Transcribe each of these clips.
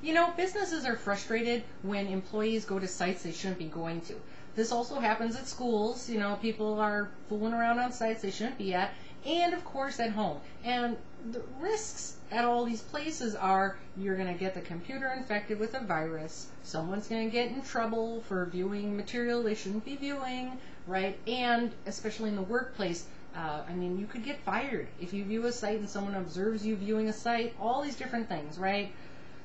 You know, businesses are frustrated when employees go to sites they shouldn't be going to. This also happens at schools. You know, people are fooling around on sites they shouldn't be at, and of course at home. And the risks at all these places are you're going to get the computer infected with a virus, someone's going to get in trouble for viewing material they shouldn't be viewing, right? And especially in the workplace, I mean, you could get fired if you view a site and someone observes you viewing a site, all these different things, right?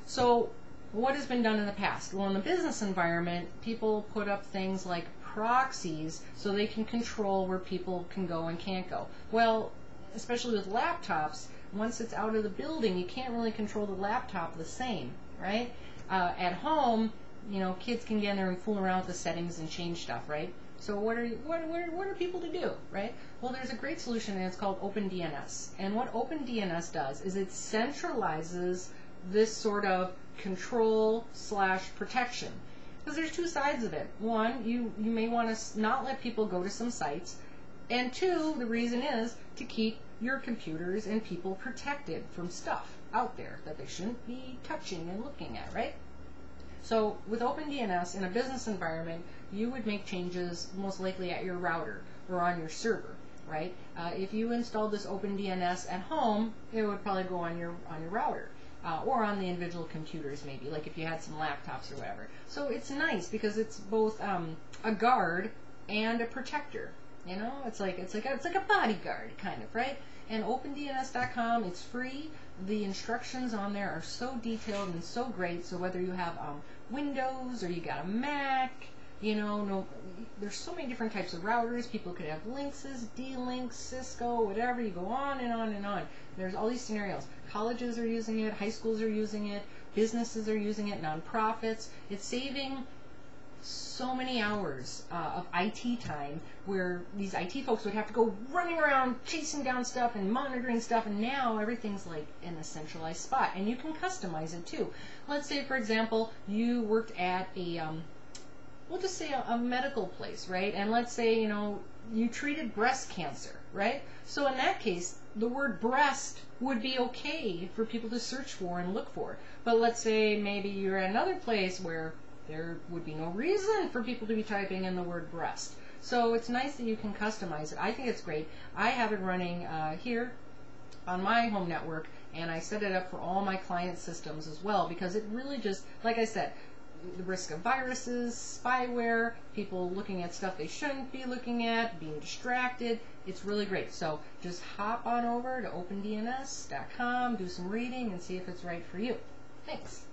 So what has been done in the past? Well, in the business environment, people put up things like proxies so they can control where people can go and can't go. Well, especially with laptops, once it's out of the building, you can't really control the laptop the same, right? At home, you know, kids can get in there and fool around with the settings and change stuff, right? So what are people to do, right? Well, there's a great solution, and it's called OpenDNS. And what OpenDNS does is it centralizes this sort of control / protection. Because there's two sides of it. One, you may want to not let people go to some sites. And two, the reason is to keep your computers and people protected from stuff out there that they shouldn't be touching and looking at, right? So with OpenDNS in a business environment, you would make changes most likely at your router or on your server, right? If you installed this OpenDNS at home, it would probably go on your router. Or on the individual computers, maybe, like if you had some laptops or whatever. So it's nice because it's both a guard and a protector. You know, it's like a bodyguard kind of, right? And OpenDNS.com, it's free. The instructions on there are so detailed and so great. So whether you have Windows or you got a Mac, you know, there's so many different types of routers. People could have Linksys, D-Links, Cisco, whatever. You go on and on and on. There's all these scenarios. Colleges are using it, high schools are using it, businesses are using it, nonprofits. It's saving so many hours of IT time where these IT folks would have to go running around chasing down stuff and monitoring stuff, and now everything's like in a centralized spot, and you can customize it too. Let's say, for example, you worked at a we'll just say a medical place, right? And let's say, you know, you treated breast cancer, right? So in that case, the word breast would be okay for people to search for and look for. But let's say maybe you're at another place where there would be no reason for people to be typing in the word breast. So it's nice that you can customize it. I think it's great. I have it running here on my home network, and I set it up for all my client systems as well, because it really just, like I said, the risk of viruses, spyware, people looking at stuff they shouldn't be looking at, being distracted. It's really great. So just hop on over to OpenDNS.com, do some reading, and see if it's right for you. Thanks.